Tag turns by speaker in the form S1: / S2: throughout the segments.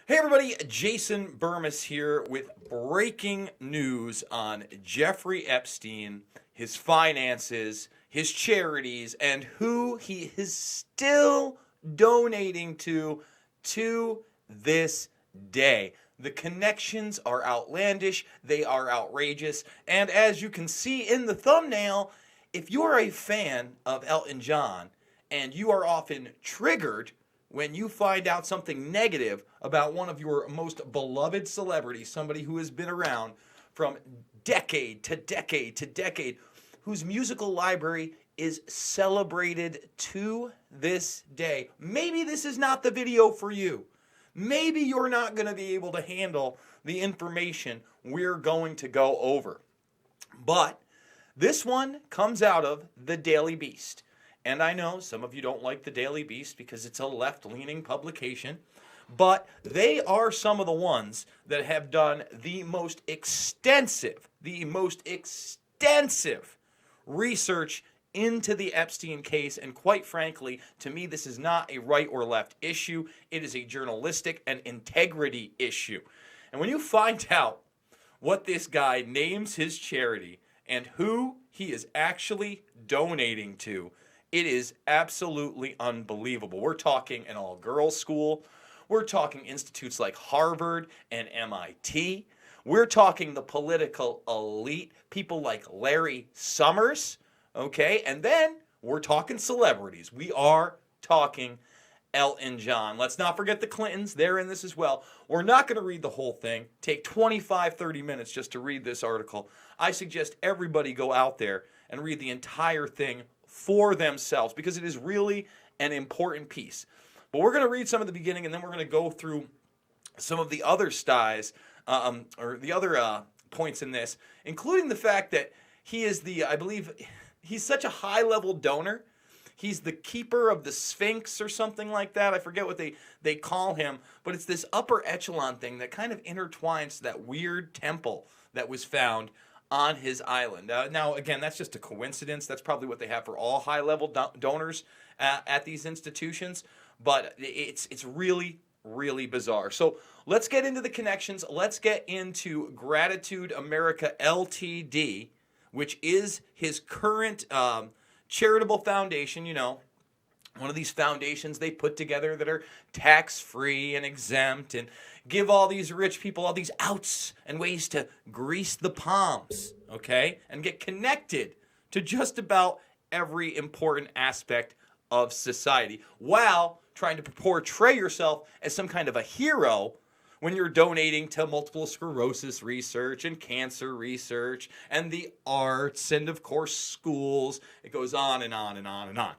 S1: Hey everybody, Jason Burmis here with breaking news on Jeffrey Epstein, his finances, his charities, and who he is still donating to this day. The connections are outlandish, they are outrageous, and as you can see in the thumbnail, if you're a fan of Elton John and you are often triggered when you find out something negative about one of your most beloved celebrities, somebody who has been around from decade to decade to decade, whose musical library is celebrated to this day. Maybe this is not the video for you. Maybe you're not going to be able to handle the information we're going to go over. But this one comes out of the Daily Beast. And I know some of you don't like the Daily Beast because it's a left-leaning publication, but they are some of the ones that have done the most extensive research into the Epstein case. And quite frankly, to me, this is not a right or left issue. It is a journalistic and integrity issue. And when you find out what this guy names his charity and who he is actually donating to, it is absolutely unbelievable. We're talking an all-girls school. We're talking institutes like Harvard and MIT. We're talking the political elite, people like Larry Summers, okay? And then we're talking celebrities. We are talking Elton John. Let's not forget the Clintons. They're in this as well. We're not going to read the whole thing. Take 25, 30 minutes just to read this article. I suggest everybody go out there and read the entire thing for themselves because it is really an important piece. But we're going to read some of the beginning and then we're going to go through some of the other points in this, including the fact that he is I believe he's such a high-level donor. He's the keeper of the Sphinx or something like that. I forget what they call him, but it's this upper echelon thing that kind of intertwines to that weird temple that was found on his island. Now, again, that's just a coincidence. That's probably what they have for all high-level donors at these institutions. But it's really, really bizarre. So let's get into the connections. Let's get into Gratitude America Ltd, which is his current charitable foundation. You know, one of these foundations they put together that are tax-free and exempt and give all these rich people all these outs and ways to grease the palms, okay? And get connected to just about every important aspect of society while trying to portray yourself as some kind of a hero when you're donating to multiple sclerosis research and cancer research and the arts and, of course, schools. It goes on and on and on and on.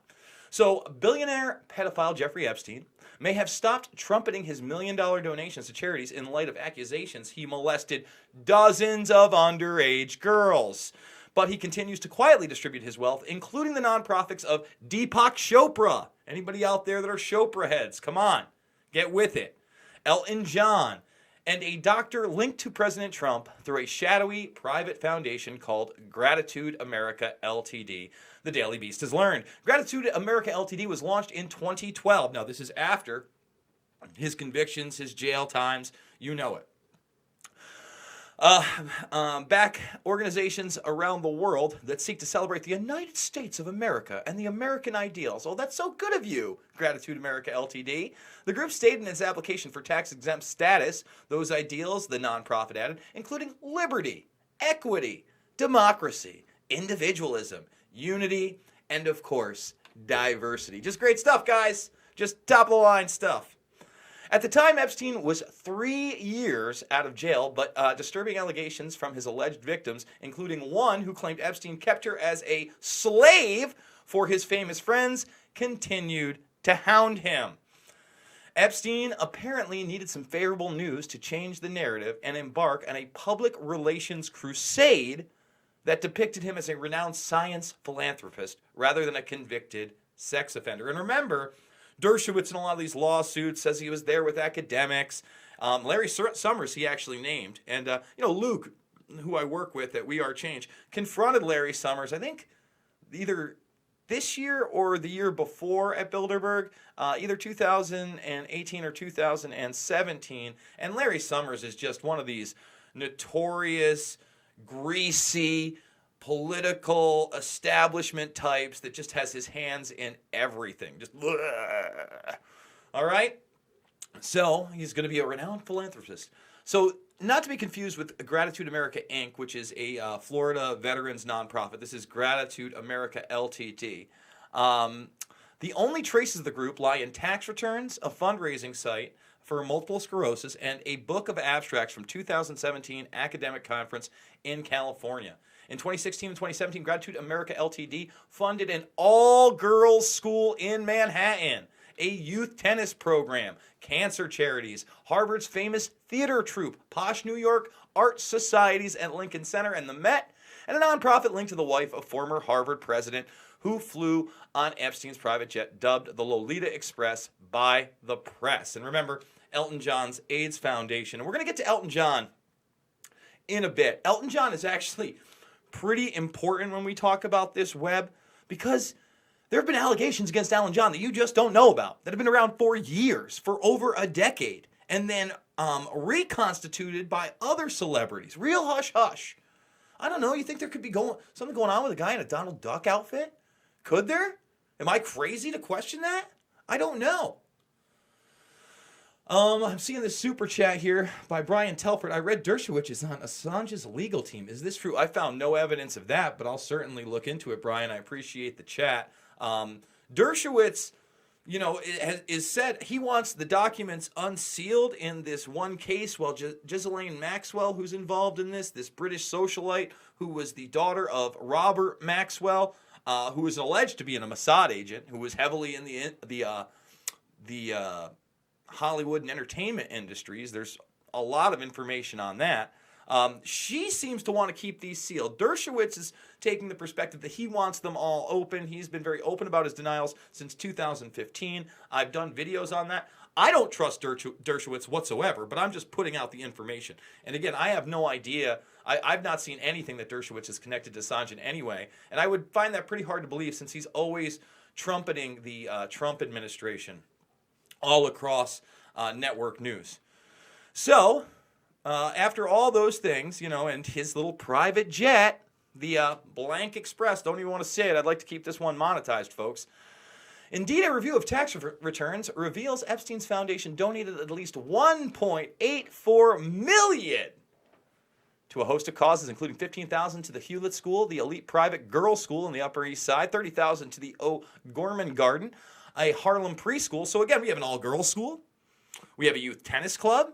S1: So billionaire pedophile Jeffrey Epstein may have stopped trumpeting his million-dollar donations to charities in light of accusations he molested dozens of underage girls. But he continues to quietly distribute his wealth, including the nonprofits of Deepak Chopra. Anybody out there that are Chopra heads, come on, get with it. Elton John, and a doctor linked to President Trump through a shadowy private foundation called Gratitude America Ltd. The Daily Beast has learned. Gratitude America Ltd. was launched in 2012. Now, this is after his convictions, his jail times, you know it. Back organizations around the world that seek to celebrate the United States of America and the American ideals. Oh, that's so good of you, Gratitude America Ltd. The group stated in its application for tax-exempt status those ideals, the nonprofit added, including liberty, equity, democracy, individualism, unity, and of course, diversity. Just great stuff, guys. Just top-of-the-line stuff. At the time, Epstein was 3 years out of jail, but disturbing allegations from his alleged victims, including one who claimed Epstein kept her as a slave for his famous friends, continued to hound him. Epstein apparently needed some favorable news to change the narrative and embark on a public relations crusade that depicted him as a renowned science philanthropist rather than a convicted sex offender. And remember, Dershowitz in a lot of these lawsuits says he was there with academics. Larry Summers he actually named. And, Luke, who I work with at We Are Change, confronted Larry Summers, I think, either this year or the year before at Bilderberg, either 2018 or 2017. And Larry Summers is just one of these notorious, greasy, political establishment types that just has his hands in everything. Just, all right? So he's going to be a renowned philanthropist. So not to be confused with Gratitude America, Inc., which is a Florida veterans nonprofit. This is Gratitude America Ltd. The only traces of the group lie in tax returns, a fundraising site for multiple sclerosis, and a book of abstracts from 2017 academic conference in California. In 2016 and 2017, Gratitude America Ltd. funded an all-girls school in Manhattan, a youth tennis program, cancer charities, Harvard's famous theater troupe, Posh New York art societies at Lincoln Center and the Met, and a nonprofit linked to the wife of former Harvard president who flew on Epstein's private jet, dubbed the Lolita Express by the press. And remember, Elton John's AIDS Foundation. And we're going to get to Elton John in a bit. Elton John is actually pretty important when we talk about this web, because there have been allegations against Elton John that you just don't know about, that have been around for years, for over a decade, and then reconstituted by other celebrities. Real hush-hush. I don't know, you think there could be something going on with a guy in a Donald Duck outfit? Could there? Am I crazy to question that? I don't know. I'm seeing this super chat here by Brian Telford. I read Dershowitz is on Assange's legal team. Is this true? I found no evidence of that, but I'll certainly look into it, Brian. I appreciate the chat. Dershowitz, is said he wants the documents unsealed in this one case. Well, Ghislaine Maxwell, who's involved in this British socialite who was the daughter of Robert Maxwell, who was alleged to be a Mossad agent, who was heavily in the Hollywood and entertainment industries. There's a lot of information on that. She seems to want to keep these sealed. Dershowitz is taking the perspective that he wants them all open. He's been very open about his denials since 2015. I've done videos on that. I don't trust Dershowitz whatsoever, but I'm just putting out the information. And again, I have no idea. I've not seen anything that Dershowitz is connected to Assange in any way. And I would find that pretty hard to believe, since he's always trumpeting the Trump administration all across network news. So, after all those things, and his little private jet, the Blank Express, don't even want to say it. I'd like to keep this one monetized, folks. Indeed, a review of tax returns reveals Epstein's foundation donated at least $1.84 million to a host of causes, including $15,000 to the Hewlett School, the elite private girls' school in the Upper East Side, $30,000 to the O'Gorman Garden, a Harlem preschool. So again, we have an all-girls school. We have a youth tennis club.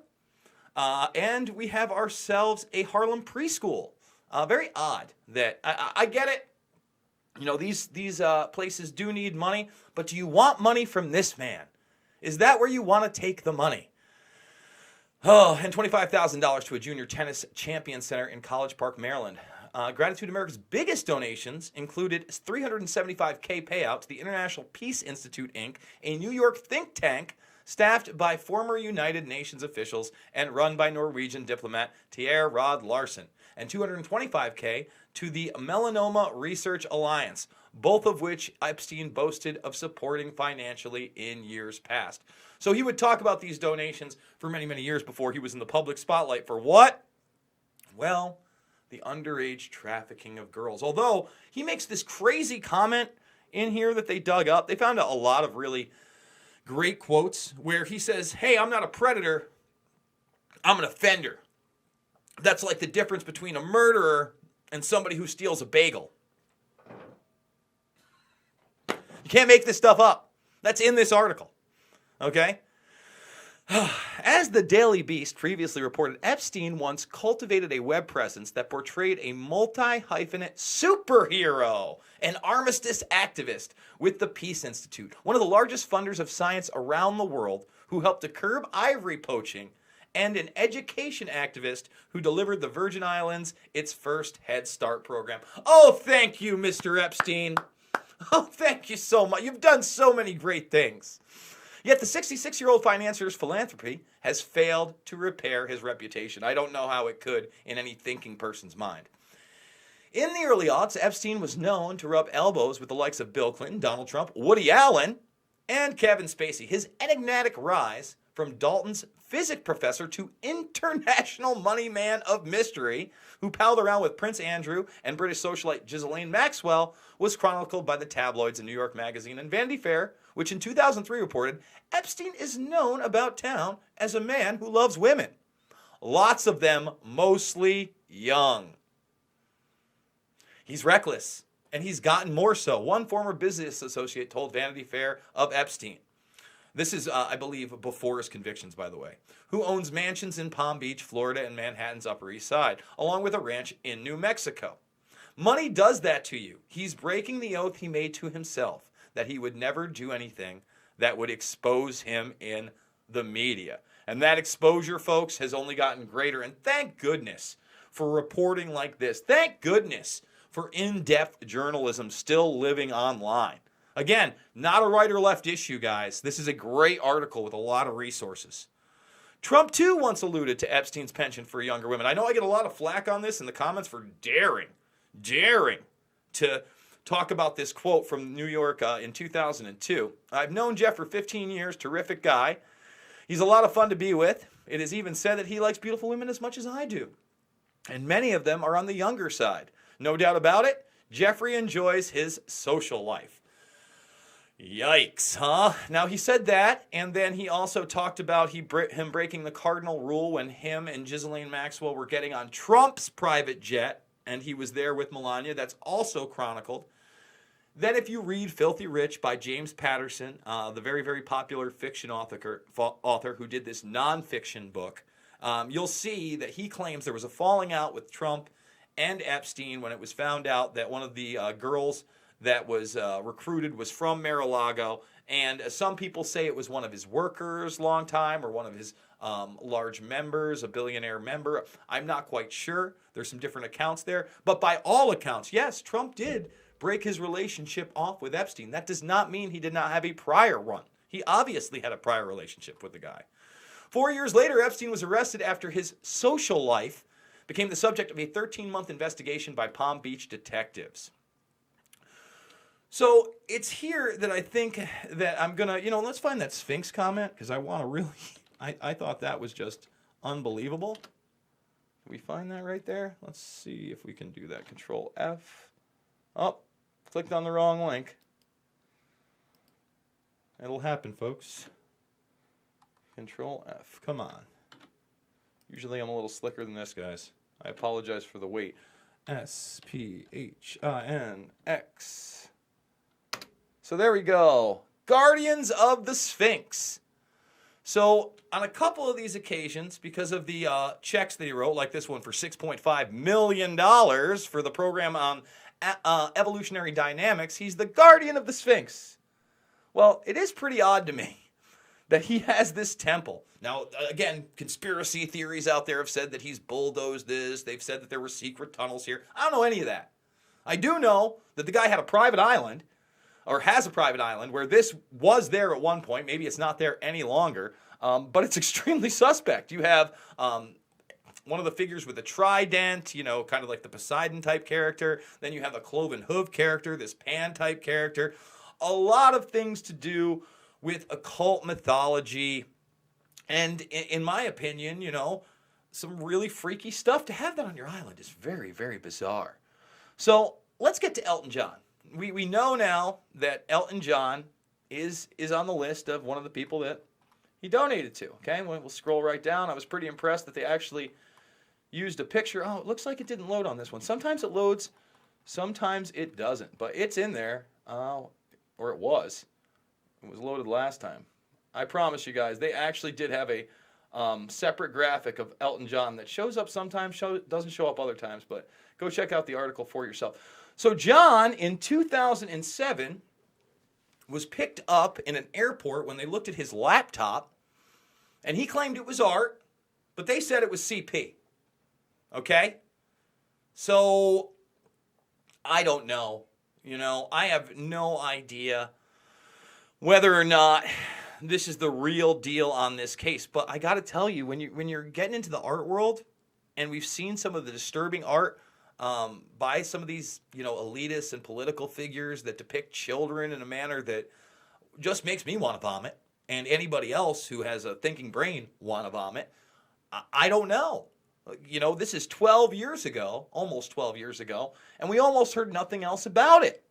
S1: And we have ourselves a Harlem preschool. Very odd that I get it. These places do need money, but do you want money from this man? Is that where you want to take the money? Oh, and $25,000 to a junior tennis champion center in College Park, Maryland. Gratitude America's biggest donations included $375K payout to the International Peace Institute, Inc., a New York think tank staffed by former United Nations officials and run by Norwegian diplomat Thierry Rod Larsen, and $225K to the Melanoma Research Alliance, both of which Epstein boasted of supporting financially in years past. So he would talk about these donations for many, many years before he was in the public spotlight for what? Well, the underage trafficking of girls. Although he makes this crazy comment in here that they dug up. They found a lot of really great quotes where he says, hey, I'm not a predator, I'm an offender. That's like the difference between a murderer and somebody who steals a bagel. You can't make this stuff up. That's in this article. Okay? As the Daily Beast previously reported, Epstein once cultivated a web presence that portrayed a multi-hyphenate superhero, an armistice activist with the Peace Institute, one of the largest funders of science around the world, who helped to curb ivory poaching, and an education activist who delivered the Virgin Islands its first Head Start program. Oh, thank you, Mr. Epstein. Oh, thank you so much. You've done so many great things. Yet the 66-year-old financier's philanthropy has failed to repair his reputation. I don't know how it could in any thinking person's mind. In the early aughts, Epstein was known to rub elbows with the likes of Bill Clinton, Donald Trump, Woody Allen, and Kevin Spacey. His enigmatic rise from Dalton's physics professor to international money man of mystery, who palled around with Prince Andrew and British socialite Ghislaine Maxwell, was chronicled by the tabloids in New York Magazine and Vanity Fair, which in 2003 reported, Epstein is known about town as a man who loves women. Lots of them, mostly young. He's reckless, and he's gotten more so. One former business associate told Vanity Fair of Epstein. This is, I believe, before his convictions, by the way. Who owns mansions in Palm Beach, Florida, and Manhattan's Upper East Side, along with a ranch in New Mexico. Money does that to you. He's breaking the oath he made to himself that he would never do anything that would expose him in the media. And that exposure, folks, has only gotten greater. And thank goodness for reporting like this. Thank goodness for in-depth journalism still living online. Again, not a right or left issue, guys. This is a great article with a lot of resources. Trump, too, once alluded to Epstein's penchant for younger women. I know I get a lot of flack on this in the comments for daring to talk about this quote from New York in 2002. I've known Jeff for 15 years, terrific guy. He's a lot of fun to be with. It is even said that he likes beautiful women as much as I do. And many of them are on the younger side. No doubt about it, Jeffrey enjoys his social life. Yikes, huh? Now, he said that, and then he also talked about him breaking the cardinal rule when him and Ghislaine Maxwell were getting on Trump's private jet, and he was there with Melania. That's also chronicled. Then if you read Filthy Rich by James Patterson, the very, very popular fiction author who did this nonfiction book, you'll see that he claims there was a falling out with Trump and Epstein when it was found out that one of the girls that was recruited was from Mar-a-Lago. And some people say it was one of his workers long time or one of his large members, a billionaire member. I'm not quite sure. There's some different accounts there. But by all accounts, yes, Trump did break his relationship off with Epstein. That does not mean he did not have a prior one. He obviously had a prior relationship with the guy. 4 years later, Epstein was arrested after his social life became the subject of a 13-month investigation by Palm Beach detectives. So it's here that I think that I'm going to, let's find that Sphinx comment because I want to really, I thought that was just unbelievable. Can we find that right there? Let's see if we can do that. Control F. Oh, clicked on the wrong link. It'll happen, folks. Control F. Come on. Usually I'm a little slicker than this, guys. I apologize for the wait. SPHINX. So there we go. Guardians of the Sphinx. So on a couple of these occasions, because of the checks that he wrote, like this one for $6.5 million for the program on evolutionary dynamics, he's the guardian of the Sphinx. Well, it is pretty odd to me that he has this temple. Now, again, conspiracy theories out there have said that he's bulldozed this. They've said that there were secret tunnels here. I don't know any of that. I do know that the guy had a private island, or has a private island, where this was there at one point. Maybe it's not there any longer, but it's extremely suspect. You have one of the figures with a trident, kind of like the Poseidon-type character. Then you have a cloven hoof character, this Pan-type character. A lot of things to do with occult mythology. And in my opinion, some really freaky stuff. To have that on your island is very, very bizarre. So let's get to Elton John. We know now that Elton John is on the list of one of the people that he donated to. Okay, we'll scroll right down. I was pretty impressed that they actually used a picture. Oh, it looks like it didn't load on this one. Sometimes it loads, sometimes it doesn't. But it's in there, or it was. It was loaded last time. I promise you guys, they actually did have a separate graphic of Elton John that shows up sometimes, doesn't show up other times, but go check out the article for yourself. So John, in 2007, was picked up in an airport when they looked at his laptop, and he claimed it was art, but they said it was CP. Okay? So, I don't know. I have no idea whether or not this is the real deal on this case. But I got to tell you, when you're getting into the art world, and we've seen some of the disturbing art by some of these, elitist and political figures that depict children in a manner that just makes me want to vomit, and anybody else who has a thinking brain want to vomit. I don't know. This is 12 years ago, almost 12 years ago, and we almost heard nothing else about it.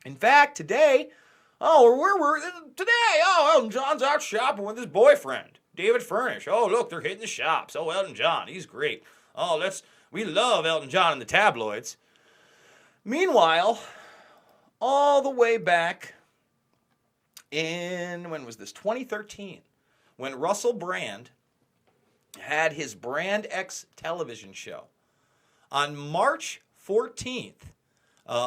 S1: In fact, today, Elton John's out shopping with his boyfriend, David Furnish. Oh, look, they're hitting the shops. Oh, Elton John, he's great. Oh, we love Elton John in the tabloids. Meanwhile, all the way back in, when was this? 2013, when Russell Brand had his Brand X television show on March 14th.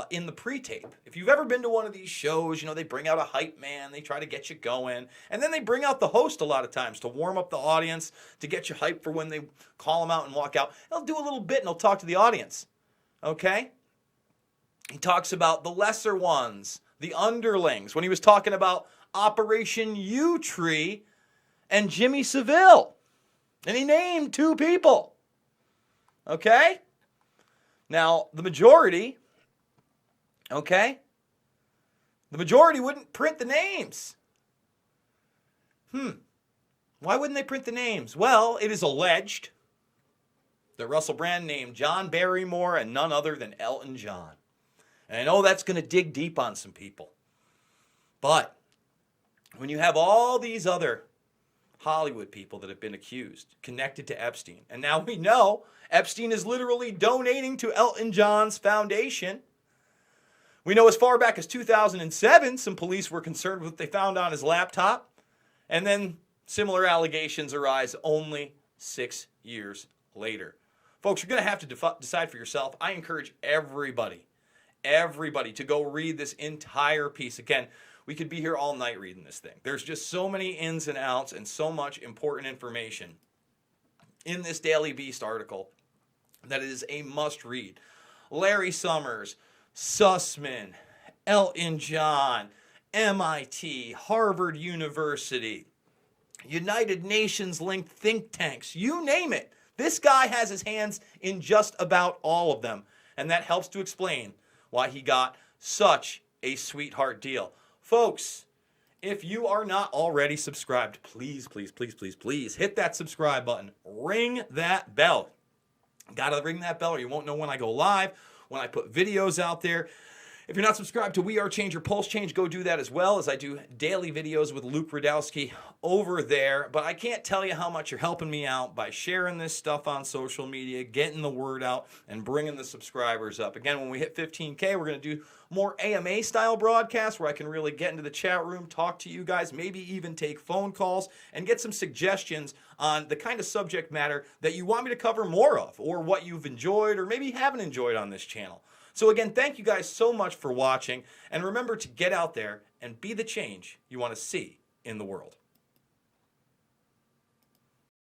S1: In the pre-tape. If you've ever been to one of these shows, they bring out a hype man, they try to get you going, and then they bring out the host a lot of times to warm up the audience, to get you hyped for when they call them out and walk out. They'll do a little bit and they'll talk to the audience. Okay? He talks about the lesser ones, the underlings, when he was talking about Operation U-Tree and Jimmy Savile. And he named 2 people. Okay? Now, the majority wouldn't print the names. Why wouldn't they print the names? Well, it is alleged that Russell Brand named John Barrymore and none other than Elton John. And I know that's going to dig deep on some people. But when you have all these other Hollywood people that have been accused, connected to Epstein, and now we know Epstein is literally donating to Elton John's foundation. We know as far back as 2007, some police were concerned with what they found on his laptop. And then similar allegations arise only 6 years later. Folks, you're going to have to decide for yourself. I encourage everybody to go read this entire piece. Again, we could be here all night reading this thing. There's just so many ins and outs and so much important information in this Daily Beast article that it is a must read. Larry Summers, Sussman, Elton John, MIT, Harvard University, United Nations linked think tanks, you name it. This guy has his hands in just about all of them. And that helps to explain why he got such a sweetheart deal. Folks, if you are not already subscribed, please hit that subscribe button. Ring that bell. Gotta ring that bell or you won't know when I go live, when I put videos out there. If you're not subscribed to We Are Change or Pulse Change, go do that as well, as I do daily videos with Luke Radowski over there. But I can't tell you how much you're helping me out by sharing this stuff on social media, getting the word out, and bringing the subscribers up. Again, when we hit 15K, we're going to do more AMA-style broadcasts where I can really get into the chat room, talk to you guys, maybe even take phone calls, and get some suggestions on the kind of subject matter that you want me to cover more of, or what you've enjoyed or maybe haven't enjoyed on this channel. So again, thank you guys so much for watching, and remember to get out there and be the change you want to see in the world.